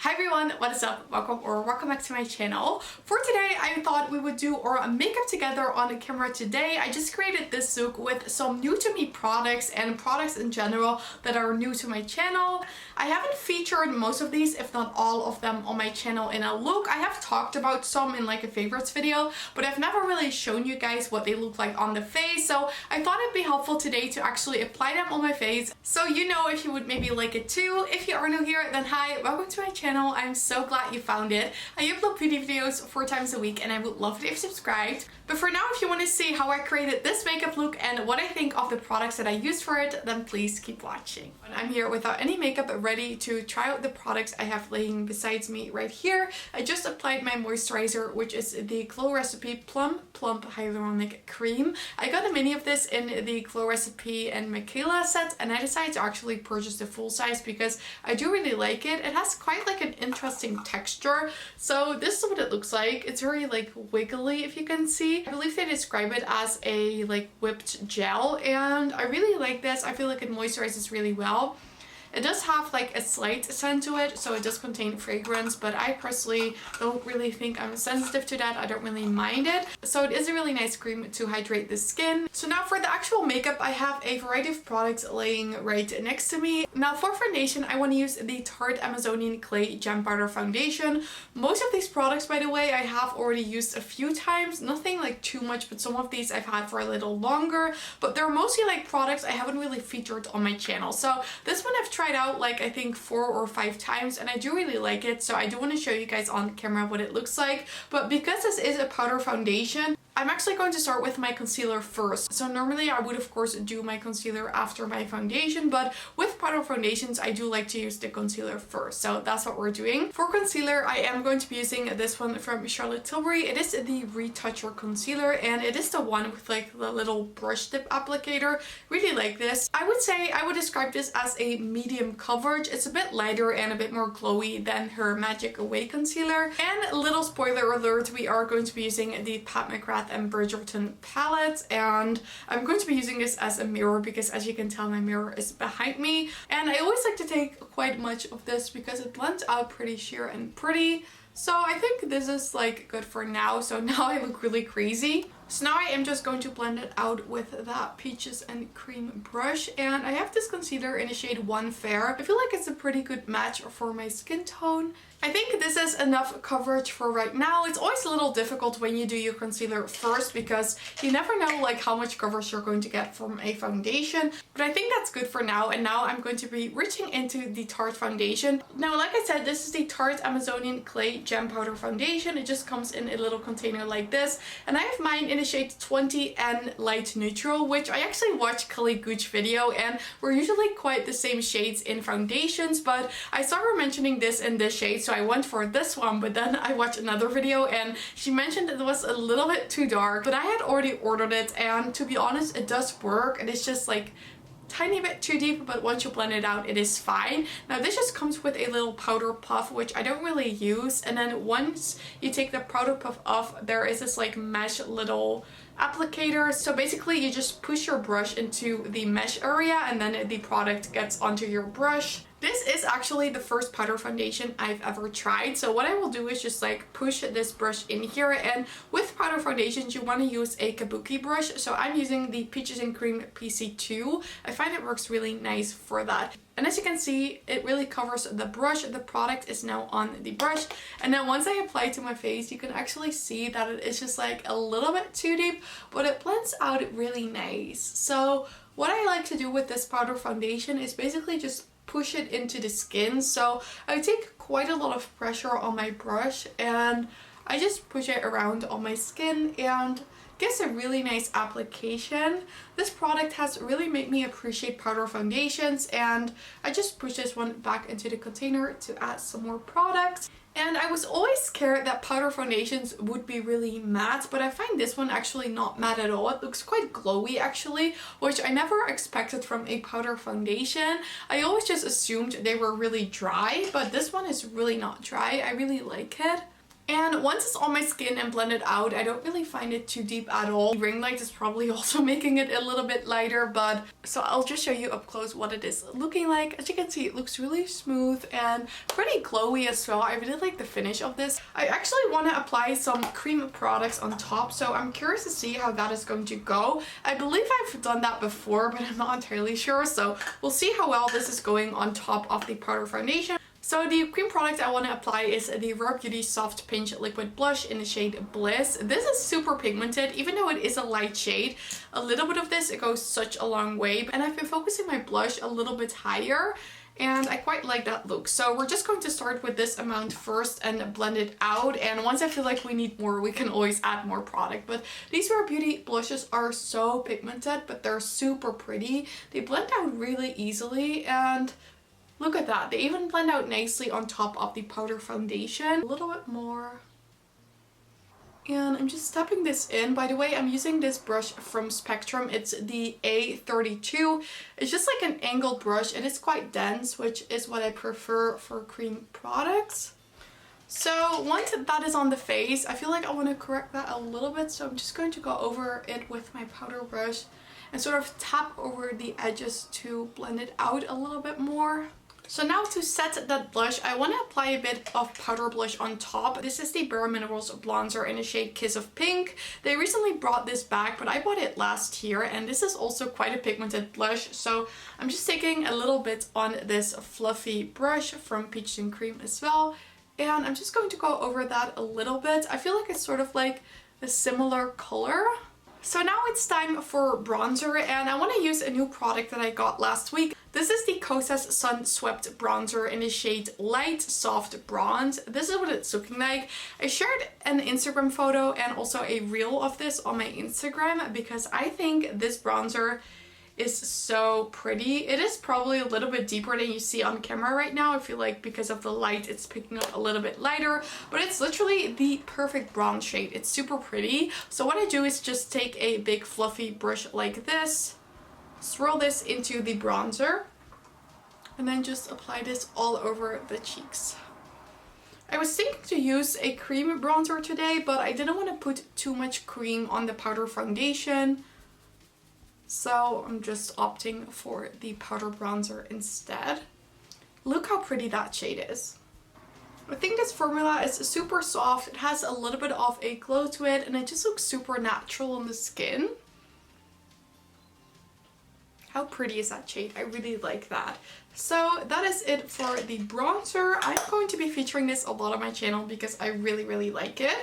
Hi everyone, what is up? Welcome back to my channel. For today, I thought we would do our makeup together on camera today. I just created this look with some new to me products and products in general that are new to my channel. I haven't featured most of these, if not all of them, on my channel in a look. I have talked about some in like a favorites video, but I've never really shown you guys what they look like on the face. So I thought it'd be helpful today to actually apply them on my face, so you know if you would maybe like it too. If you are new here, then hi, welcome to my channel. I'm so glad you found it. I upload beauty videos 4 times a week and I would love it if you subscribed. But for now, if you want to see how I created this makeup look and what I think of the products that I used for it, then please keep watching. I'm here without any makeup, ready to try out the products I have laying besides me right here. I just applied my moisturizer, which is the Glow Recipe Plump Hyaluronic Cream. I got a mini of this in the Glow Recipe and Michaela set, and I decided to actually purchase the full size because I do really like it. It has quite like an interesting texture. So this is what it looks like. It's very like wiggly, if you can see. I believe they describe it as a like whipped gel, and I really like this. I feel like it moisturizes really well. It does have like a slight scent to it, so it does contain fragrance, but I personally don't really think I'm sensitive to that. I don't really mind it. So it is a really nice cream to hydrate the skin. So now for the actual makeup, I have a variety of products laying right next to me. Now for foundation, I want to use the Tarte Amazonian Clay Gem Powder Foundation. Most of these products, by the way, I have already used a few times. Nothing like too much, but some of these I've had for a little longer. But they're mostly like products I haven't really featured on my channel. So this one I've tried out like I think 4 or 5 times and I do really like it, so I do want to show you guys on camera what it looks like. But because this is a powder foundation, I'm actually going to start with my concealer first. So normally I would of course do my concealer after my foundation, but with powder foundations I do like to use the concealer first. So that's what we're doing. For concealer, I am going to be using this one from Charlotte Tilbury. It is the Retoucher concealer and it is the one with like the little brush tip applicator. Really like this. I would say I would describe this as a medium coverage. It's a bit lighter and a bit more glowy than her Magic Away concealer. And a little spoiler alert, we are going to be using the Pat McGrath and Bridgerton palette, and I'm going to be using this as a mirror because as you can tell my mirror is behind me, and I always like to take quite much of this because it blends out pretty sheer and pretty. So I think this is like good for now. So now I look really crazy. So now I am just going to blend it out with that peaches and cream brush, and I have this concealer in the shade 1 Fair. I feel like it's a pretty good match for my skin tone. I think this is enough coverage for right now. It's always a little difficult when you do your concealer first because you never know like how much coverage you're going to get from a foundation, but I think that's good for now. And now I'm going to be reaching into the Tarte foundation. Now like I said, this is the Tarte Amazonian Clay Gem Powder Foundation. It just comes in a little container like this, and I have mine in the shade 20 and light neutral, which I actually watched Kylie video, and we're usually quite the same shades in foundations, but I saw her mentioning this in this shade, so I went for this one. But then I watched another video and she mentioned it was a little bit too dark, but I had already ordered it, and to be honest it does work, and it's just like tiny bit too deep, but once you blend it out it is fine. Now this just comes with a little powder puff, which I don't really use, and then once you take the powder puff off, there is this like mesh little applicator. So basically you just push your brush into the mesh area and then the product gets onto your brush. This is actually the first powder foundation I've ever tried. So what I will do is just like push this brush in here, and with powder foundations you want to use a kabuki brush. So I'm using the Peaches and Cream PC2. I find it works really nice for that. And as you can see, it really covers the brush. The product is now on the brush. And then once I apply it to my face, you can actually see that it is just like a little bit too deep, but it blends out really nice. So what I like to do with this powder foundation is basically just push it into the skin. So I take quite a lot of pressure on my brush and I just push it around on my skin and gives a really nice application. This product has really made me appreciate powder foundations, and I just push this one back into the container to add some more products. And I was always scared that powder foundations would be really matte, but I find this one actually not matte at all. It looks quite glowy actually, which I never expected from a powder foundation. I always just assumed they were really dry, but this one is really not dry. I really like it. And once it's on my skin and blended out, I don't really find it too deep at all. The ring light is probably also making it a little bit lighter, but so I'll just show you up close what it is looking like. As you can see, it looks really smooth and pretty glowy as well. I really like the finish of this. I actually want to apply some cream products on top, so I'm curious to see how that is going to go. I believe I've done that before, but I'm not entirely sure, so we'll see how well this is going on top of the powder foundation. So the cream product I want to apply is the Rare Beauty Soft Pinch Liquid Blush in the shade Bliss. This is super pigmented, even though it is a light shade. A little bit of this, it goes such a long way. And I've been focusing my blush a little bit higher, and I quite like that look. So we're just going to start with this amount first and blend it out. And once I feel like we need more, we can always add more product. But these Rare Beauty blushes are so pigmented, but they're super pretty. They blend out really easily, and look at that. They even blend out nicely on top of the powder foundation. A little bit more. And I'm just stepping this in. By the way, I'm using this brush from Spectrum. It's the A32. It's just like an angled brush. It is quite dense, which is what I prefer for cream products. So once that is on the face, I feel like I want to correct that a little bit. So I'm just going to go over it with my powder brush and sort of tap over the edges to blend it out a little bit more. So now to set that blush, I want to apply a bit of powder blush on top. This is the Bare Minerals bronzer in the shade Kiss of Pink. They recently brought this back, but I bought it last year, and this is also quite a pigmented blush. So I'm just taking a little bit on this fluffy brush from Peaches and Cream as well. And I'm just going to go over that a little bit. I feel like it's sort of like a similar color. So now it's time for bronzer, and I want to use a new product that I got last week. This is the Kosas Sun Swept Bronzer in the shade Light Soft Bronze. This is what it's looking like. I shared an Instagram photo and also a reel of this on my Instagram because I think this bronzer is so pretty. It is probably a little bit deeper than you see on camera right now. I feel like because of the light it's picking up a little bit lighter, but it's literally the perfect bronze shade. It's super pretty. So what I do is just take a big fluffy brush like this, swirl this into the bronzer, and then just apply this all over the cheeks. I was thinking to use a cream bronzer today, but I didn't want to put too much cream on the powder foundation. So I'm just opting for the powder bronzer instead. Look how pretty that shade is. I think this formula is super soft. It has a little bit of a glow to it, and it just looks super natural on the skin. How pretty is that shade? I really like that. So that is it for the bronzer. I'm going to be featuring this a lot on my channel because I really like it.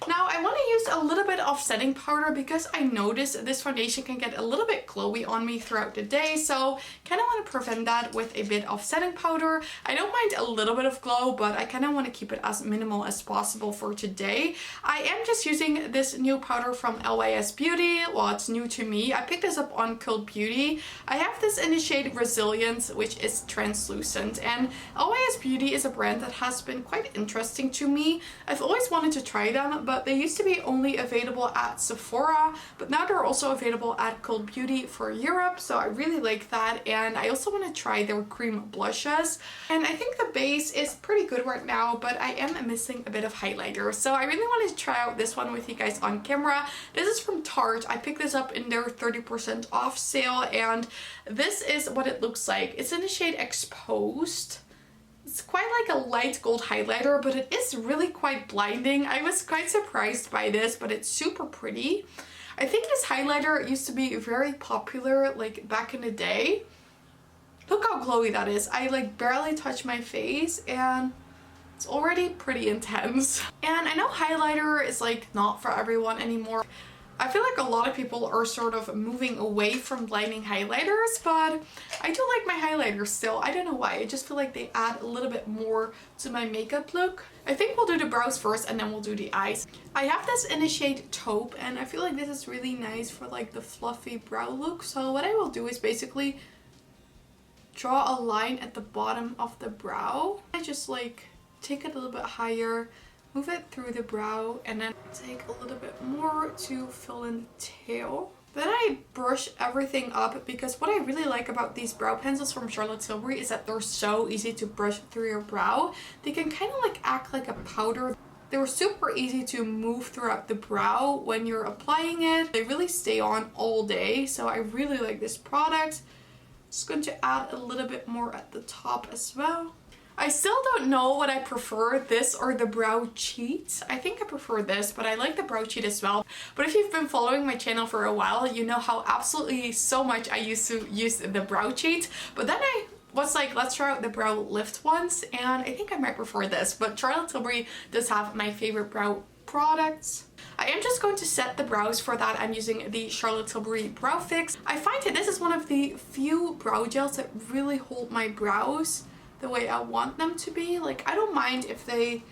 Now I want to use a little bit of setting powder because I noticed this foundation can get a little bit glowy on me throughout the day, so kind of want to prevent that with a bit of setting powder. I don't mind a little bit of glow, but I kind of want to keep it as minimal as possible for today. I am just using this new powder from LYS Beauty. Well, it's new to me. I picked this up on Cult Beauty. I have this in the shade Resilience, which is translucent, and LYS Beauty is a brand that has been quite interesting to me. I've always wanted to try them, but they used to be only available at Sephora, but now they're also available at Cult Beauty for Europe, so I really like that. And I also want to try their cream blushes, and I think the base is pretty good right now, but I am missing a bit of highlighter, so I really wanted to try out this one with you guys on camera. This is from Tarte. I picked this up in their 30% off sale, and this is what it looks like. It's in the shade Exposed. It's quite like a light gold highlighter, but it is really quite blinding. I was quite surprised by this, but it's super pretty. I think this highlighter used to be very popular like back in the day. Look how glowy that is. I like barely touch my face and it's already pretty intense. And I know highlighter is like not for everyone anymore. I feel like a lot of people are sort of moving away from blinding highlighters, but I do like my highlighters still. I don't know why. I just feel like they add a little bit more to my makeup look. I think we'll do the brows first and then we'll do the eyes. I have this in the shade Taupe, and I feel like this is really nice for like the fluffy brow look. So what I will do is basically draw a line at the bottom of the brow. I just like take it a little bit higher, move it through the brow, and then take a little bit more to fill in the tail. Then I brush everything up because what I really like about these brow pencils from Charlotte Tilbury is that they're so easy to brush through your brow. They can kind of like act like a powder. They were super easy to move throughout the brow when you're applying it. They really stay on all day, so I really like this product. Just going to add a little bit more at the top as well. I still don't know what I prefer, this or the brow cheat. I think I prefer this, but I like the brow cheat as well. But if you've been following my channel for a while, you know how absolutely so much I used to use the brow cheat. But then I was like, let's try out the brow lift ones, and I think I might prefer this. But Charlotte Tilbury does have my favorite brow products. I am just going to set the brows. For that, I'm using the Charlotte Tilbury Brow Fix. I find that this is one of the few brow gels that really hold my brows the way I want them to be. Like, I don't mind if they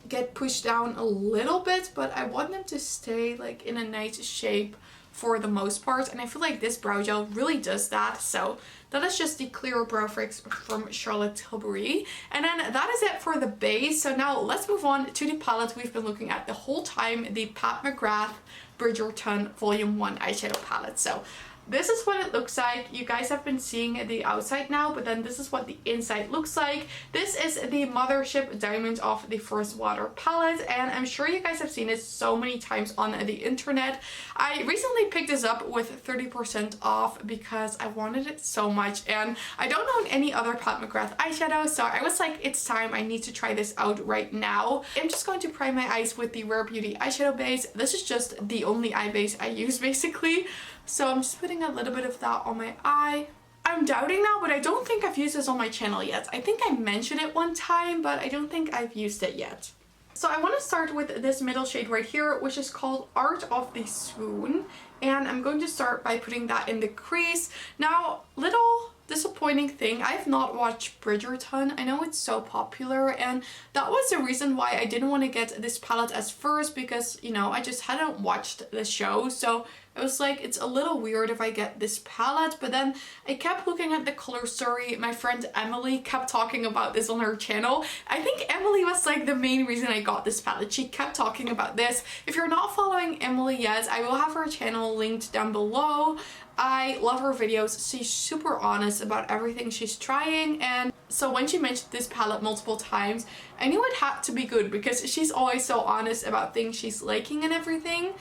get pushed down a little bit, but I want them to stay like in a nice shape for the most part, and I feel like this brow gel really does that. So that is just the clear brow fix from Charlotte Tilbury, and then that is it for the base. So now let's move on to the palette we've been looking at the whole time, the Pat McGrath Bridgerton Volume 1 eyeshadow palette. So this is what it looks like. You guys have been seeing the outside now, but then this is what the inside looks like. This is the Mothership Diamond of the First Water palette, and I'm sure you guys have seen it so many times on the internet. I recently picked this up with 30% off because I wanted it so much, and I don't own any other Pat McGrath eyeshadow, so I was like, it's time, I need to try this out right now. I'm just going to prime my eyes with the Rare Beauty eyeshadow base. This is just the only eye base I use basically. So I'm just putting a little bit of that on my eye. I'm doubting now, but I don't think I've used this on my channel yet. I think I mentioned it one time, but I don't think I've used it yet. So I want to start with this middle shade right here, which is called Art of the Swoon. And I'm going to start by putting that in the crease. Now, little disappointing thing, I've not watched Bridgerton. I know it's so popular, and that was the reason why I didn't want to get this palette as first, because, you know, I just hadn't watched the show. So I was like, it's a little weird if I get this palette. But then I kept looking at the color story. My friend Emily kept talking about this on her channel. I think Emily was like the main reason I got this palette. She kept talking about this. If you're not following Emily yet, I will have her channel linked down below. I love her videos. She's super honest about everything she's trying, and so when she mentioned this palette multiple times, I knew it had to be good because she's always so honest about things she's liking and everything.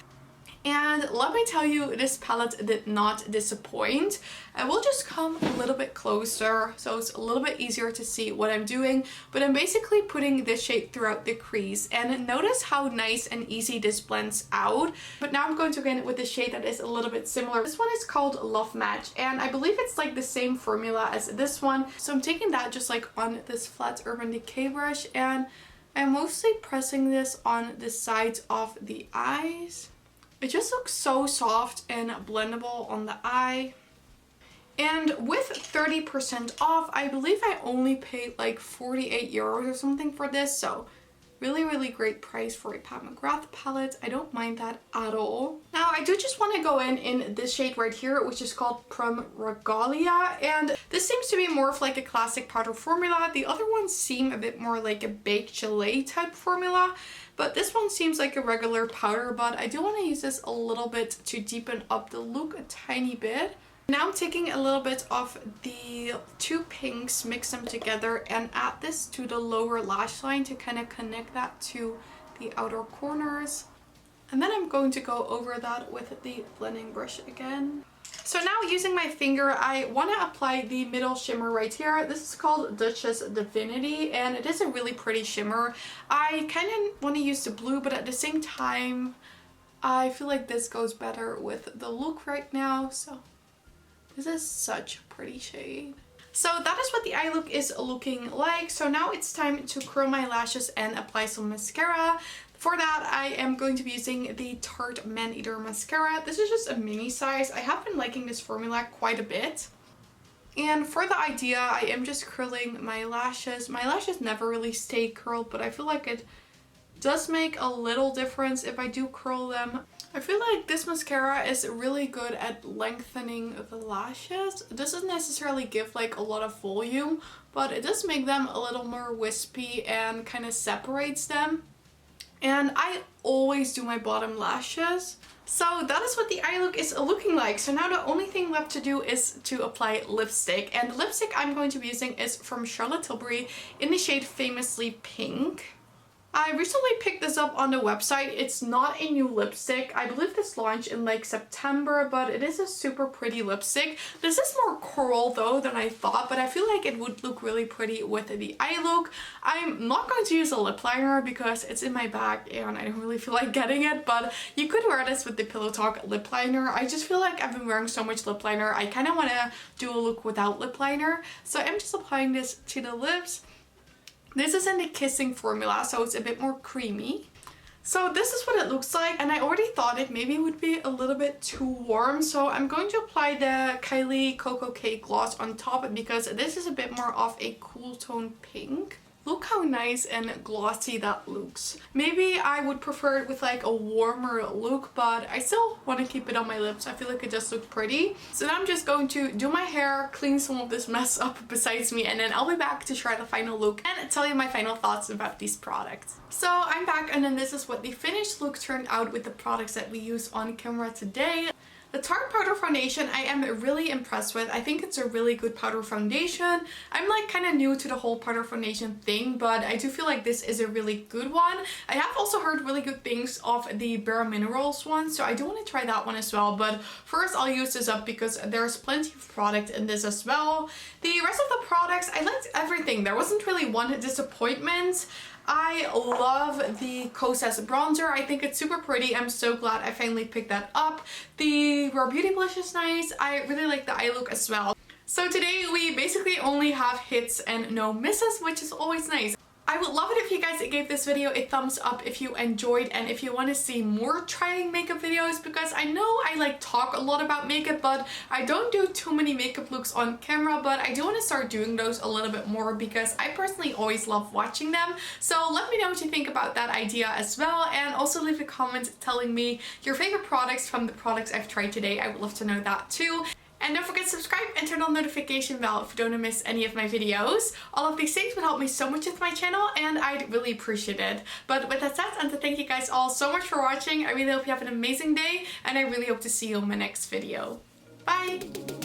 And let me tell you, this palette did not disappoint. I will just come a little bit closer so it's a little bit easier to see what I'm doing. But I'm basically putting this shade throughout the crease, and notice how nice and easy this blends out. But now I'm going to go in with the shade that is a little bit similar. This one is called Love Match, and I believe it's like the same formula as this one. So I'm taking that just like on this flat Urban Decay brush, and I'm mostly pressing this on the sides of the eyes. It just looks so soft and blendable on the eye. And with 30% off, I believe I only paid like 48 euros or something for this. So really great price for a Pat McGrath palette. I don't mind that at all. Now I do just want to go in this shade right here, which is called Plum Regalia. And this seems to be more of like a classic powder formula. The other ones seem a bit more like a baked gelée type formula. But this one seems like a regular powder, but I do want to use this a little bit to deepen up the look a tiny bit. Now I'm taking a little bit of the two pinks, mix them together, and add this to the lower lash line to kind of connect that to the outer corners. And then I'm going to go over that with the blending brush again. So now using my finger, I want to apply the middle shimmer right here. This is called Duchess Divinity, and it is a really pretty shimmer. I kind of want to use the blue, but at the same time, I feel like this goes better with the look right now. So this is such a pretty shade. So that is what the eye look is looking like. So now it's time to curl my lashes and apply some mascara. For that, I am going to be using the Tarte Maneater mascara. This is just a mini size. I have been liking this formula quite a bit. And for the idea, I am just curling my lashes. My lashes never really stay curled, but I feel like it does make a little difference if I do curl them. I feel like this mascara is really good at lengthening the lashes. It doesn't necessarily give like a lot of volume, but it does make them a little more wispy and kind of separates them. And I always do my bottom lashes. So that is what the eye look is looking like. So now the only thing left to do is to apply lipstick. And the lipstick I'm going to be using is from Charlotte Tilbury in the shade Famously Pink. I recently picked this up on the website. It's not a new lipstick. I believe this launched in like September, but it is a super pretty lipstick. This is more coral though than I thought, but I feel like it would look really pretty with the eye look. I'm not going to use a lip liner because it's in my bag and I don't really feel like getting it, but you could wear this with the Pillow Talk lip liner. I just feel like I've been wearing so much lip liner. I kind of want to do a look without lip liner. So I'm just applying this to the lips. This is in the Kissing formula, so it's a bit more creamy. So this is what it looks like, and I already thought it maybe would be a little bit too warm, so I'm going to apply the Kylie Koko Cake Gloss on top because this is a bit more of a cool tone pink. Look how nice and glossy that looks. Maybe I would prefer it with like a warmer look, but I still want to keep it on my lips. I feel like it just looks pretty. So now I'm just going to do my hair, clean some of this mess up besides me, and then I'll be back to try the final look and tell you my final thoughts about these products. So I'm back, and then this is what the finished look turned out with the products that we use on camera today. The Tarte powder foundation I am really impressed with. I think it's a really good powder foundation. I'm like kind of new to the whole powder foundation thing, but I do feel like this is a really good one. I have also heard really good things of the Bare Minerals one, so I do want to try that one as well. But first I'll use this up because there's plenty of product in this as well. The rest of the products, I liked everything. There wasn't really one disappointment. I love the Kosas bronzer. I think it's super pretty. I'm so glad I finally picked that up. The Raw Beauty blush is nice. I really like the eye look as well. So today we basically only have hits and no misses, which is always nice. I would love it if you guys gave this video a thumbs up if you enjoyed, and if you want to see more trying makeup videos, because I know I like talk a lot about makeup, but I don't do too many makeup looks on camera, but I do want to start doing those a little bit more because I personally always love watching them. So let me know what you think about that idea as well, and also leave a comment telling me your favorite products from the products I've tried today. I would love to know that too. And don't forget to subscribe and turn on the notification bell if you don't want to miss any of my videos. All of these things would help me so much with my channel and I'd really appreciate it. But with that said, and to thank you guys all so much for watching, I really hope you have an amazing day and I really hope to see you in my next video. Bye!